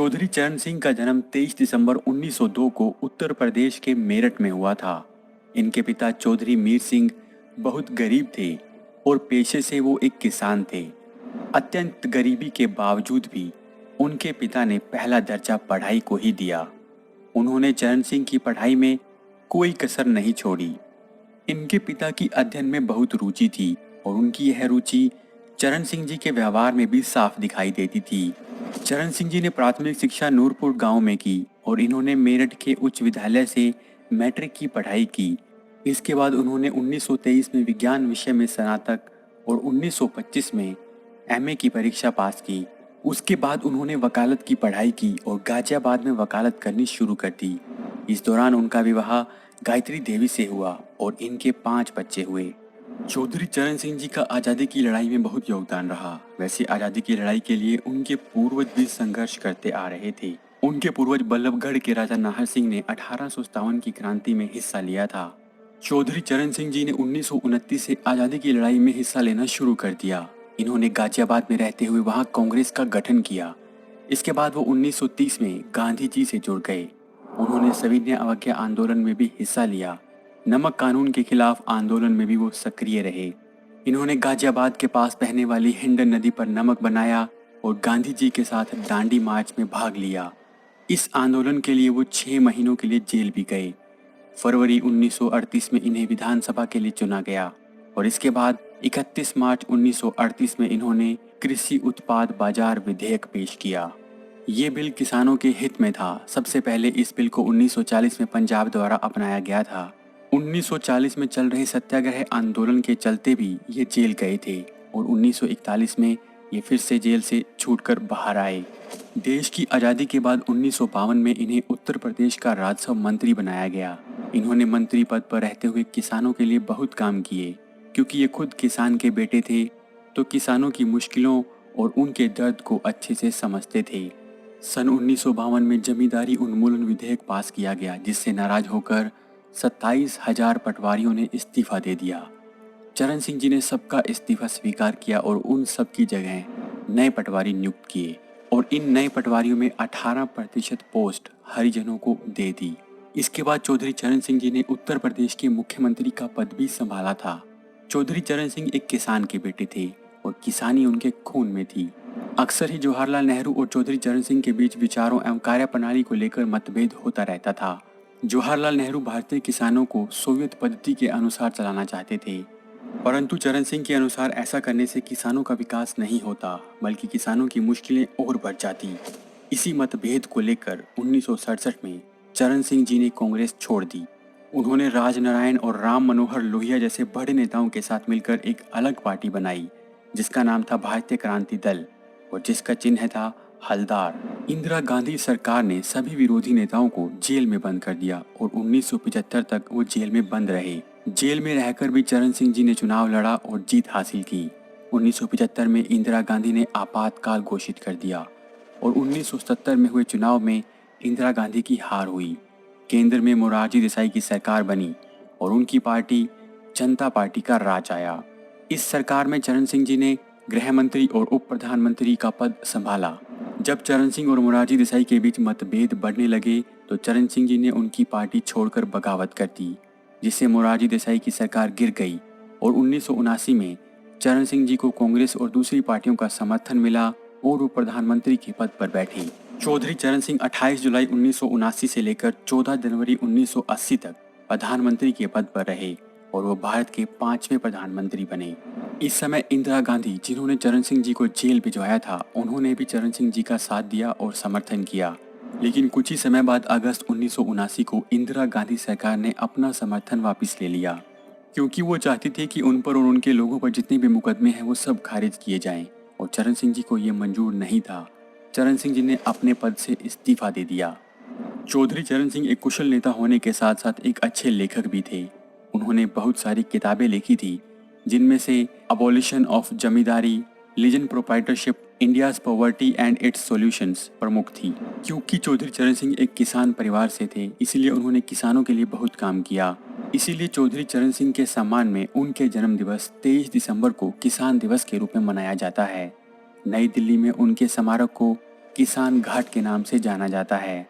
चौधरी चरण सिंह का जन्म 23 दिसंबर 1902 को उत्तर प्रदेश के मेरठ में हुआ था। इनके पिता चौधरी मीर सिंह बहुत गरीब थे और पेशे से वो एक किसान थे। अत्यंत गरीबी के बावजूद भी उनके पिता ने पहला दर्जा पढ़ाई को ही दिया। उन्होंने चरण सिंह की पढ़ाई में कोई कसर नहीं छोड़ी। इनके पिता की अध्ययन में बहुत रुचि थी और उनकी यह रुचि चरण सिंह जी के व्यवहार में भी साफ दिखाई देती थी। चरण सिंह जी ने प्राथमिक शिक्षा नूरपुर गांव में की और इन्होंने मेरठ के उच्च विद्यालय से मैट्रिक की पढ़ाई की। इसके बाद उन्होंने 1923 में विज्ञान विषय में स्नातक और 1925 में एमए की परीक्षा पास की। उसके बाद उन्होंने वकालत की पढ़ाई की और गाजियाबाद में वकालत करनी शुरू कर दी। इस दौरान उनका विवाह गायत्री देवी से हुआ और इनके 5 बच्चे हुए। चौधरी चरण सिंह जी का आज़ादी की लड़ाई में बहुत योगदान रहा। वैसे आज़ादी की लड़ाई के लिए उनके पूर्वज भी संघर्ष करते आ रहे थे। उनके पूर्वज बल्लभगढ़ के राजा नाहर सिंह ने 1857 की क्रांति में हिस्सा लिया था। चौधरी चरण सिंह जी ने 1929 से आज़ादी की लड़ाई में हिस्सा लेना शुरू कर दिया। इन्होंने गाजियाबाद में रहते हुए वहां कांग्रेस का गठन किया। इसके बाद वो 1930 में गांधी जी से जुड़ गए। उन्होंने सविनय अवज्ञा आंदोलन में भी हिस्सा लिया। नमक कानून के खिलाफ आंदोलन में भी वो सक्रिय रहे। इन्होंने गाजियाबाद के पास बहने वाली हिंडन नदी पर नमक बनाया और गांधी जी के साथ दांडी मार्च में भाग लिया। इस आंदोलन के लिए वो 6 महीनों के लिए जेल भी गए। फरवरी 1938 में इन्हें विधानसभा के लिए चुना गया और इसके बाद 31 मार्च 1938 में इन्होंने कृषि उत्पाद बाजार विधेयक पेश किया। ये बिल किसानों के हित में था। सबसे पहले इस बिल को 1940 में पंजाब द्वारा अपनाया गया था। 1940 में चल रहे सत्याग्रह आंदोलन के चलते भी ये जेल गए थे और 1941 में ये फिर से जेल से छूटकर बाहर आए। देश की आज़ादी के बाद 1952 में इन्हें उत्तर प्रदेश का राजस्व मंत्री बनाया गया। इन्होंने मंत्री पद पर रहते हुए किसानों के लिए बहुत काम किए। क्योंकि ये खुद किसान के बेटे थे तो किसानों की मुश्किलों और उनके दर्द को अच्छे से समझते थे। सन 1952 में जमींदारी उन्मूलन विधेयक पास किया गया, जिससे नाराज होकर 27,000 पटवारियों ने इस्तीफा दे दिया। चरण सिंह जी ने सबका इस्तीफा स्वीकार किया और उन सब की जगह नए पटवारी नियुक्त किए और इन नए पटवारियों में 18% पोस्ट हरिजनों को दे दी। इसके बाद चौधरी चरण सिंह जी ने उत्तर प्रदेश के मुख्यमंत्री का पद भी संभाला था। चौधरी चरण सिंह एक किसान के बेटे थे और किसानी उनके खून में थी। अक्सर ही जवाहरलाल नेहरू और चौधरी चरण सिंह के बीच विचारों एवं कार्यप्रणाली को लेकर मतभेद होता रहता था। जवाहरलाल नेहरू भारतीय किसानों को सोवियत पद्धति के अनुसार चलाना चाहते थे, परंतु चरण सिंह के अनुसार ऐसा करने से किसानों का विकास नहीं होता बल्कि किसानों की मुश्किलें और बढ़ जाती। इसी मतभेद को लेकर 1967 में चरण सिंह जी ने कांग्रेस छोड़ दी। उन्होंने राजनारायण और राम मनोहर लोहिया जैसे बड़े नेताओं के साथ मिलकर एक अलग पार्टी बनाई जिसका नाम था भारतीय क्रांति दल और जिसका चिन्ह था हलदार। इंदिरा गांधी सरकार ने सभी विरोधी नेताओं को जेल में बंद कर दिया और 1975 तक वो जेल में बंद रहे। जेल में रहकर भी चरण सिंह जी ने चुनाव लड़ा और जीत हासिल की। 1975 में इंदिरा गांधी ने आपातकाल घोषित कर दिया और 1970 में हुए चुनाव में इंदिरा गांधी की हार हुई। केंद्र में मोरारजी देसाई की सरकार बनी और उनकी पार्टी जनता पार्टी का राज आया। इस सरकार में चरण सिंह जी ने गृह मंत्री और उप प्रधानमंत्री का पद संभाला। जब चरण सिंह और मोरारजी देसाई के बीच मतभेद बढ़ने लगे तो चरण सिंह जी ने उनकी पार्टी छोड़कर बगावत कर दी, जिससे मोरारजी देसाई की सरकार गिर गई और 1979 में चरण सिंह जी को कांग्रेस और दूसरी पार्टियों का समर्थन मिला और वो प्रधानमंत्री के पद पर बैठे। चौधरी चरण सिंह 28 जुलाई 1979 से लेकर 14 जनवरी 1980 तक प्रधानमंत्री के पद पर रहे और वो भारत के 5वें प्रधानमंत्री बने। इस समय इंदिरा गांधी, जिन्होंने चरण सिंह जी को जेल भिजवाया था, उन्होंने भी चरण सिंह जी का साथ दिया और समर्थन किया। लेकिन कुछ ही समय बाद अगस्त 1979 को इंदिरा गांधी सरकार ने अपना समर्थन वापस ले लिया, क्योंकि वो चाहती थी कि उन पर और उनके लोगों पर जितने भी मुकदमे हैं वो सब खारिज किए जाएं और चरण सिंह जी को ये मंजूर नहीं था। चरण सिंह जी ने अपने पद से इस्तीफा दे दिया। चौधरी चरण सिंह एक कुशल नेता होने के साथ साथ एक अच्छे लेखक भी थे। उन्होंने बहुत सारी किताबें लिखी थी, जिनमें से abolition of zamindari, legion proprietorship, India's poverty and its solutions प्रमुख थी। क्योंकि चौधरी चरण सिंह एक किसान परिवार से थे, इसीलिए उन्होंने किसानों के लिए बहुत काम किया। इसीलिए चौधरी चरण सिंह के सम्मान में उनके जन्म दिवस 23 दिसंबर को किसान दिवस के रूप में मनाया जाता है। नई दिल्ली में उनके स्मारक को किसान घाट के नाम से जाना जाता है।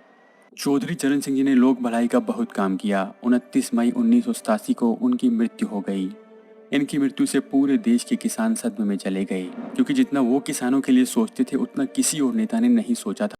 चौधरी चरण सिंह जी ने लोक भलाई का बहुत काम किया। 29 मई 1987 को उनकी मृत्यु हो गई। इनकी मृत्यु से पूरे देश के किसान सदमे में चले गए, क्योंकि जितना वो किसानों के लिए सोचते थे उतना किसी और नेता ने नहीं सोचा था।